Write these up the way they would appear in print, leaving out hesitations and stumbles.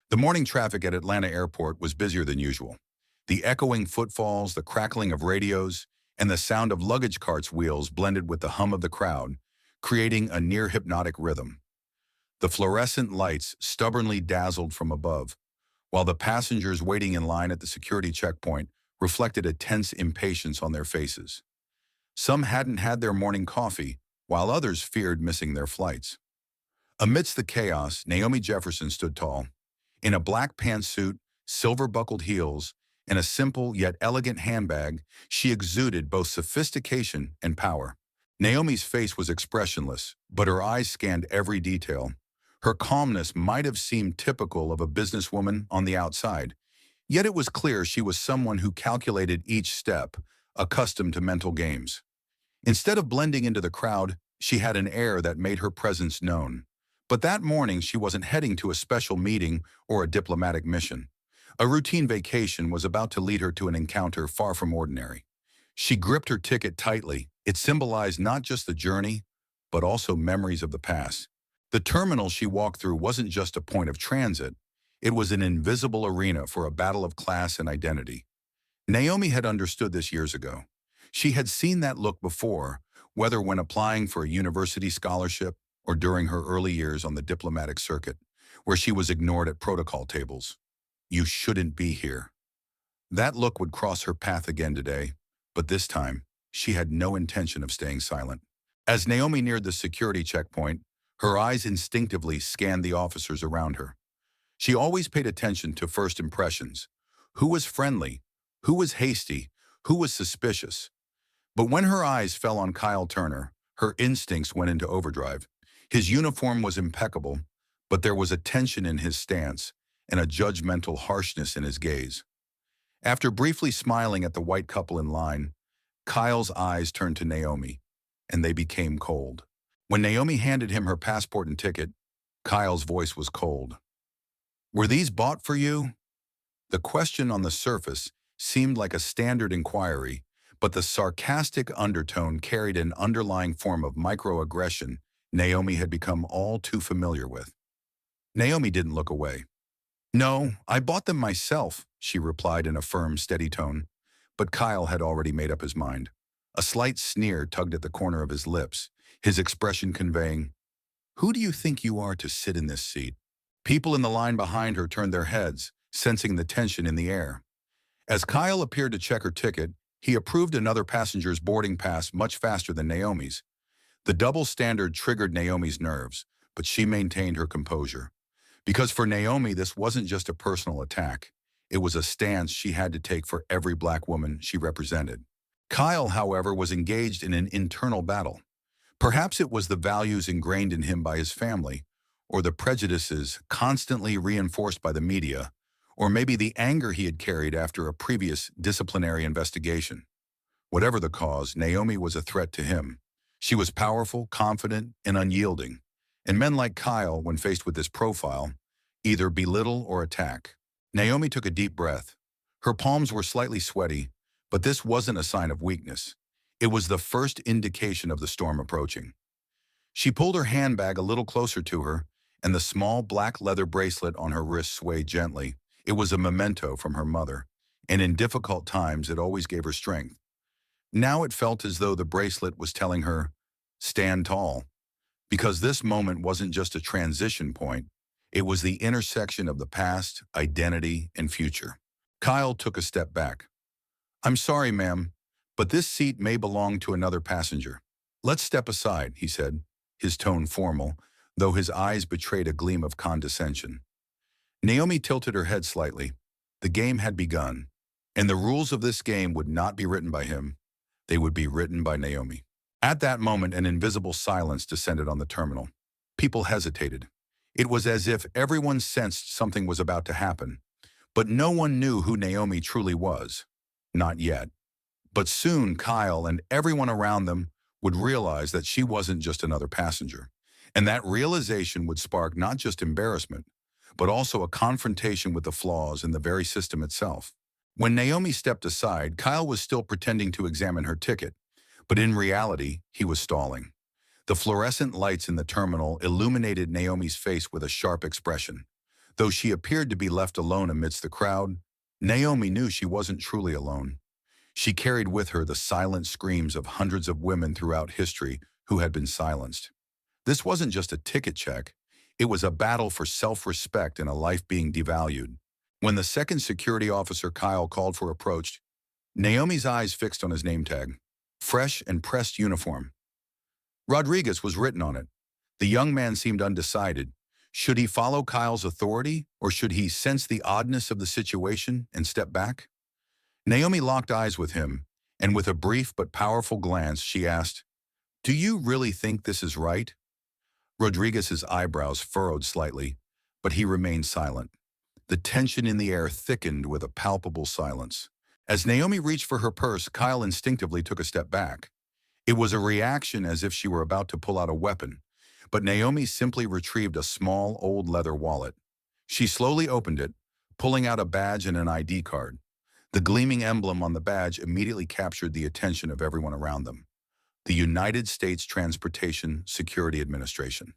The morning traffic at Atlanta Airport was busier than usual. The echoing footfalls, the crackling of radios, and the sound of luggage carts' wheels blended with the hum of the crowd, creating a near-hypnotic rhythm. The fluorescent lights stubbornly dazzled from above, while the passengers waiting in line at the security checkpoint reflected a tense impatience on their faces. Some hadn't had their morning coffee, while others feared missing their flights. Amidst the chaos, Naomi Jefferson stood tall. In a black pantsuit, silver-buckled heels, and a simple yet elegant handbag, she exuded both sophistication and power. Naomi's face was expressionless, but her eyes scanned every detail. Her calmness might have seemed typical of a businesswoman on the outside, yet it was clear she was someone who calculated each step, accustomed to mental games. Instead of blending into the crowd, she had an air that made her presence known. But that morning, she wasn't heading to a special meeting or a diplomatic mission. A routine vacation was about to lead her to an encounter far from ordinary. She gripped her ticket tightly. It symbolized not just the journey, but also memories of the past. The terminal she walked through wasn't just a point of transit. It was an invisible arena for a battle of class and identity. Naomi had understood this years ago. She had seen that look before, whether when applying for a university scholarship or during her early years on the diplomatic circuit, where she was ignored at protocol tables. "You shouldn't be here." That look would cross her path again today, but this time, she had no intention of staying silent. As Naomi neared the security checkpoint, her eyes instinctively scanned the officers around her. She always paid attention to first impressions. Who was friendly? Who was hasty? Who was suspicious? But when her eyes fell on Kyle Turner, her instincts went into overdrive. His uniform was impeccable, but there was a tension in his stance and a judgmental harshness in his gaze. After briefly smiling at the white couple in line, Kyle's eyes turned to Naomi, and they became cold. When Naomi handed him her passport and ticket, Kyle's voice was cold. "Were these bought for you?" The question on the surface seemed like a standard inquiry, but the sarcastic undertone carried an underlying form of microaggression Naomi had become all too familiar with. Naomi didn't look away. "No, I bought them myself," she replied in a firm, steady tone. But Kyle had already made up his mind. A slight sneer tugged at the corner of his lips, his expression conveying, "Who do you think you are to sit in this seat?" People in the line behind her turned their heads, sensing the tension in the air. As Kyle appeared to check her ticket, he approved another passenger's boarding pass much faster than Naomi's. The double standard triggered Naomi's nerves, but she maintained her composure. Because for Naomi, this wasn't just a personal attack. It was a stance she had to take for every black woman she represented. Kyle, however, was engaged in an internal battle. Perhaps it was the values ingrained in him by his family, or the prejudices constantly reinforced by the media, or maybe the anger he had carried after a previous disciplinary investigation. Whatever the cause, Naomi was a threat to him. She was powerful, confident, and unyielding. And men like Kyle, when faced with this profile, either belittle or attack. Naomi took a deep breath. Her palms were slightly sweaty, but this wasn't a sign of weakness. It was the first indication of the storm approaching. She pulled her handbag a little closer to her, and the small black leather bracelet on her wrist swayed gently. It was a memento from her mother, and in difficult times it always gave her strength. Now it felt as though the bracelet was telling her, "Stand tall." Because this moment wasn't just a transition point, it was the intersection of the past, identity, and future. Kyle took a step back. "I'm sorry, ma'am, but this seat may belong to another passenger." "Let's step aside," he said, his tone formal, though his eyes betrayed a gleam of condescension. Naomi tilted her head slightly. The game had begun, and the rules of this game would not be written by him. They would be written by Naomi. At that moment, an invisible silence descended on the terminal. People hesitated. It was as if everyone sensed something was about to happen, but no one knew who Naomi truly was. Not yet. But soon Kyle and everyone around them would realize that she wasn't just another passenger. And that realization would spark not just embarrassment, but also a confrontation with the flaws in the very system itself. When Naomi stepped aside, Kyle was still pretending to examine her ticket, but in reality, he was stalling. The fluorescent lights in the terminal illuminated Naomi's face with a sharp expression. Though she appeared to be left alone amidst the crowd, Naomi knew she wasn't truly alone. She carried with her the silent screams of hundreds of women throughout history who had been silenced. This wasn't just a ticket check. It was a battle for self-respect and a life being devalued. When the second security officer Kyle called for approached, Naomi's eyes fixed on his name tag. Fresh and pressed uniform. Rodriguez was written on it. The young man seemed undecided. Should he follow Kyle's authority, or should he sense the oddness of the situation and step back? Naomi locked eyes with him, and with a brief but powerful glance, she asked, "Do you really think this is right?" Rodriguez's eyebrows furrowed slightly, but he remained silent. The tension in the air thickened with a palpable silence. As Naomi reached for her purse, Kyle instinctively took a step back. It was a reaction as if she were about to pull out a weapon, but Naomi simply retrieved a small, old leather wallet. She slowly opened it, pulling out a badge and an ID card. The gleaming emblem on the badge immediately captured the attention of everyone around them. The United States Transportation Security Administration.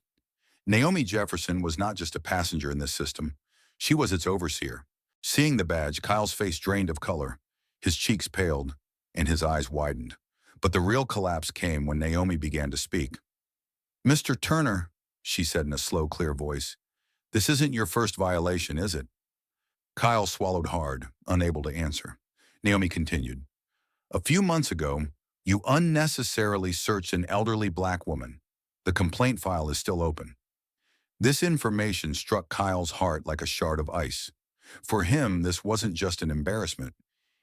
Naomi Jefferson was not just a passenger in this system. She was its overseer. Seeing the badge, Kyle's face drained of color. His cheeks paled, and his eyes widened. But the real collapse came when Naomi began to speak. "Mr. Turner," she said in a slow, clear voice, "this isn't your first violation, is it?" Kyle swallowed hard, unable to answer. Naomi continued, "A few months ago, you unnecessarily searched an elderly black woman. The complaint file is still open." This information struck Kyle's heart like a shard of ice. For him, this wasn't just an embarrassment.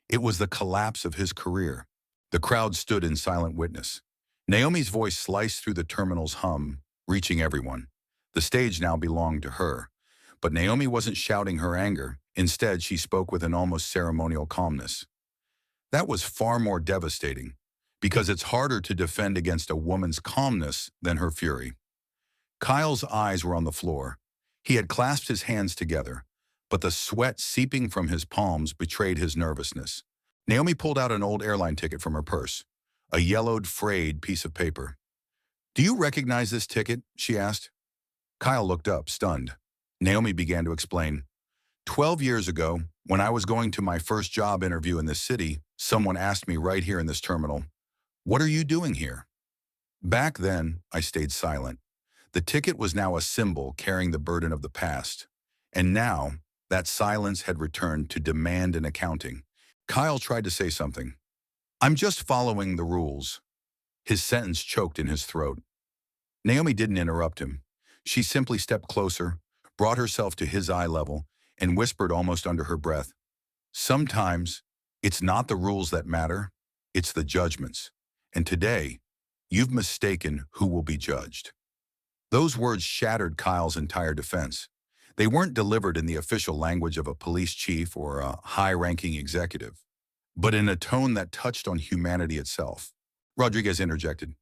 It was the collapse of his career. The crowd stood in silent witness. Naomi's voice sliced through the terminal's hum, reaching everyone. The stage now belonged to her. But Naomi wasn't shouting her anger. Instead, she spoke with an almost ceremonial calmness. That was far more devastating, because it's harder to defend against a woman's calmness than her fury. Kyle's eyes were on the floor. He had clasped his hands together, but the sweat seeping from his palms betrayed his nervousness. Naomi pulled out an old airline ticket from her purse, a yellowed, frayed piece of paper. "Do you recognize this ticket?" she asked. Kyle looked up, stunned. Naomi began to explain. 12 years ago, when I was going to my first job interview in this city, someone asked me right here in this terminal, 'What are you doing here?' Back then, I stayed silent. The ticket was now a symbol carrying the burden of the past. And now, that silence had returned to demand an accounting. Kyle tried to say something. "I'm just following the rules." His sentence choked in his throat. Naomi didn't interrupt him. She simply stepped closer, brought herself to his eye level, and whispered almost under her breath, "Sometimes, it's not the rules that matter, it's the judgments. And today, you've mistaken who will be judged." Those words shattered Kyle's entire defense. They weren't delivered in the official language of a police chief or a high-ranking executive, but in a tone that touched on humanity itself. Rodriguez interjected,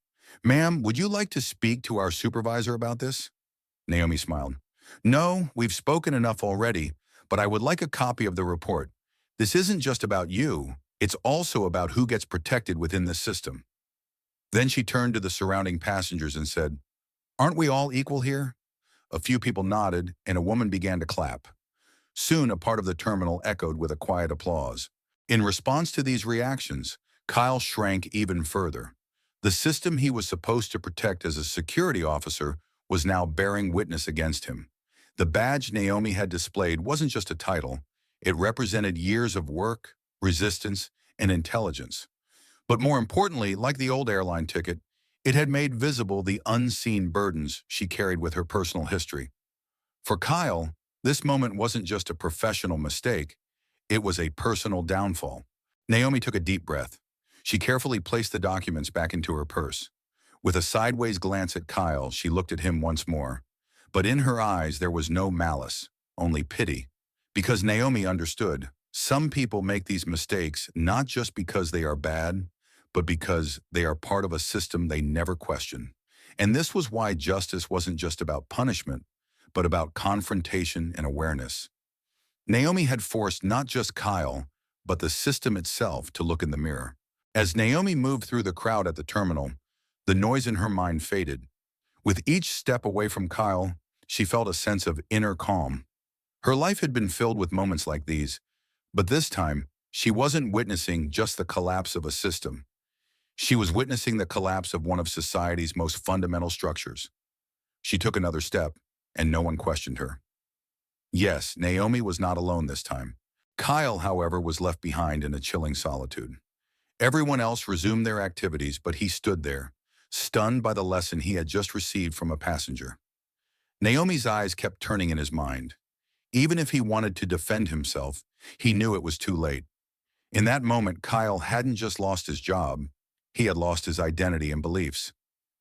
"Ma'am, would you like to speak to our supervisor about this?" Naomi smiled. "No, we've spoken enough already, but I would like a copy of the report. This isn't just about you, it's also about who gets protected within this system." Then she turned to the surrounding passengers and said, "Aren't we all equal here?" A few people nodded, and a woman began to clap. Soon, a part of the terminal echoed with a quiet applause. In response to these reactions, Kyle shrank even further. The system he was supposed to protect as a security officer was now bearing witness against him. The badge Naomi had displayed wasn't just a title. It represented years of work, resistance, and intelligence. But more importantly, like the old airline ticket, it had made visible the unseen burdens she carried with her personal history. For Kyle, this moment wasn't just a professional mistake, it was a personal downfall. Naomi took a deep breath. She carefully placed the documents back into her purse. With a sideways glance at Kyle, she looked at him once more. But in her eyes there was no malice, only pity. Because Naomi understood, some people make these mistakes not just because they are bad, but because they are part of a system they never question. And this was why justice wasn't just about punishment, but about confrontation and awareness. Naomi had forced not just Kyle, but the system itself to look in the mirror. As Naomi moved through the crowd at the terminal, the noise in her mind faded. With each step away from Kyle, she felt a sense of inner calm. Her life had been filled with moments like these, but this time, she wasn't witnessing just the collapse of a system. She was witnessing the collapse of one of society's most fundamental structures. She took another step, and no one questioned her. Yes, Naomi was not alone this time. Kyle, however, was left behind in a chilling solitude. Everyone else resumed their activities, but he stood there, stunned by the lesson he had just received from a passenger. Naomi's eyes kept turning in his mind. Even if he wanted to defend himself, he knew it was too late. In that moment, Kyle hadn't just lost his job, he had lost his identity and beliefs.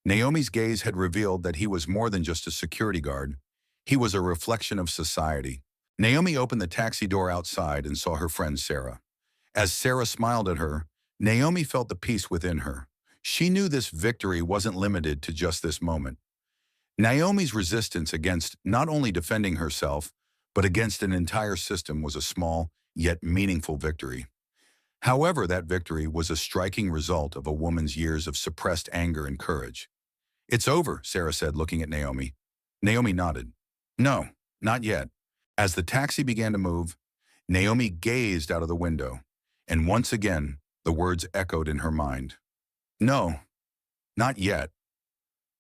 Naomi's gaze had revealed that he was more than just a security guard. He was a reflection of society. Naomi opened the taxi door outside and saw her friend Sarah. As Sarah smiled at her, Naomi felt the peace within her. She knew this victory wasn't limited to just this moment. Naomi's resistance against not only defending herself, but against an entire system was a small, yet meaningful victory. However, that victory was a striking result of a woman's years of suppressed anger and courage. "It's over," Sarah said, looking at Naomi. Naomi nodded. "No, not yet." As the taxi began to move, Naomi gazed out of the window, and once again, the words echoed in her mind. "No, not yet."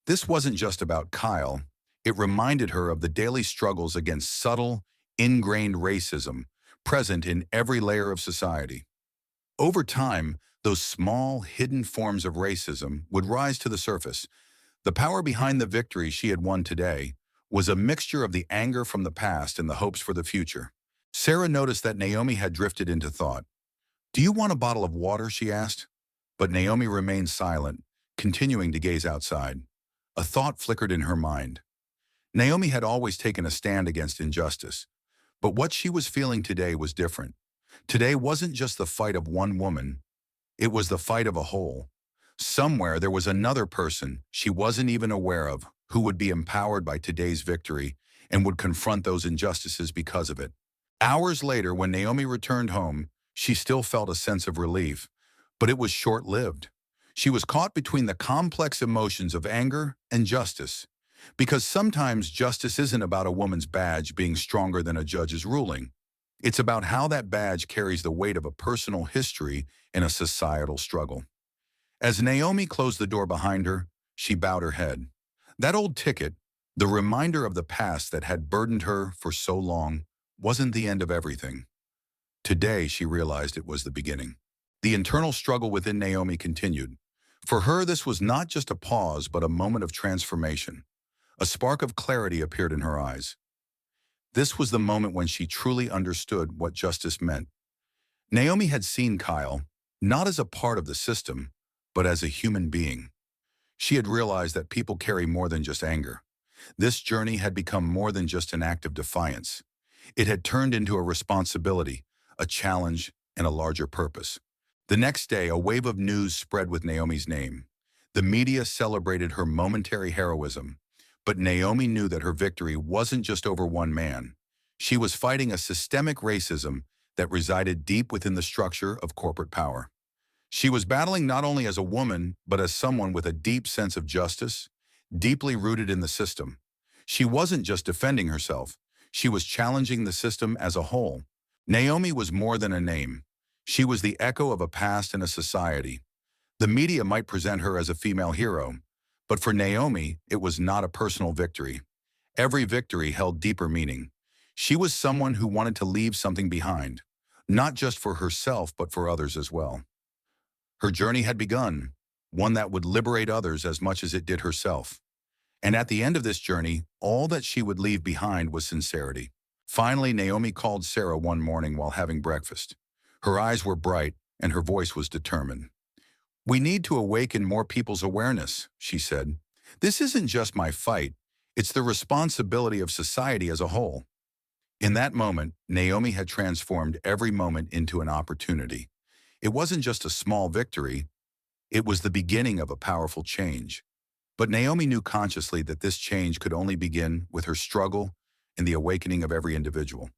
This wasn't just about Kyle. It reminded her of the daily struggles against subtle, ingrained racism present in every layer of society. Over time, those small, hidden forms of racism would rise to the surface. The power behind the victory she had won today was a mixture of the anger from the past and the hopes for the future. Sarah noticed that Naomi had drifted into thought. "Do you want a bottle of water?" she asked. But Naomi remained silent, continuing to gaze outside. A thought flickered in her mind. Naomi had always taken a stand against injustice, but what she was feeling today was different. Today wasn't just the fight of one woman, it was the fight of a whole. Somewhere there was another person she wasn't even aware of who would be empowered by today's victory and would confront those injustices because of it. Hours later, when Naomi returned home, she still felt a sense of relief, but it was short-lived. She was caught between the complex emotions of anger and justice, because sometimes justice isn't about a woman's badge being stronger than a judge's ruling. It's about how that badge carries the weight of a personal history in a societal struggle. As Naomi closed the door behind her, she bowed her head. That old ticket, the reminder of the past that had burdened her for so long, wasn't the end of everything. Today, she realized it was the beginning. The internal struggle within Naomi continued. For her, this was not just a pause, but a moment of transformation. A spark of clarity appeared in her eyes. This was the moment when she truly understood what justice meant. Naomi had seen Kyle, not as a part of the system, but as a human being. She had realized that people carry more than just anger. This journey had become more than just an act of defiance. It had turned into a responsibility, a challenge, and a larger purpose. The next day, a wave of news spread with Naomi's name. The media celebrated her momentary heroism, but Naomi knew that her victory wasn't just over one man. She was fighting a systemic racism that resided deep within the structure of corporate power. She was battling not only as a woman, but as someone with a deep sense of justice, deeply rooted in the system. She wasn't just defending herself, she was challenging the system as a whole. Naomi was more than a name. She was the echo of a past and a society. The media might present her as a female hero, but for Naomi, it was not a personal victory. Every victory held deeper meaning. She was someone who wanted to leave something behind, not just for herself, but for others as well. Her journey had begun, one that would liberate others as much as it did herself. And at the end of this journey, all that she would leave behind was sincerity. Finally, Naomi called Sarah one morning while having breakfast. Her eyes were bright, and her voice was determined. "We need to awaken more people's awareness," she said. "This isn't just my fight, it's the responsibility of society as a whole." In that moment, Naomi had transformed every moment into an opportunity. It wasn't just a small victory, it was the beginning of a powerful change. But Naomi knew consciously that this change could only begin with her struggle and the awakening of every individual.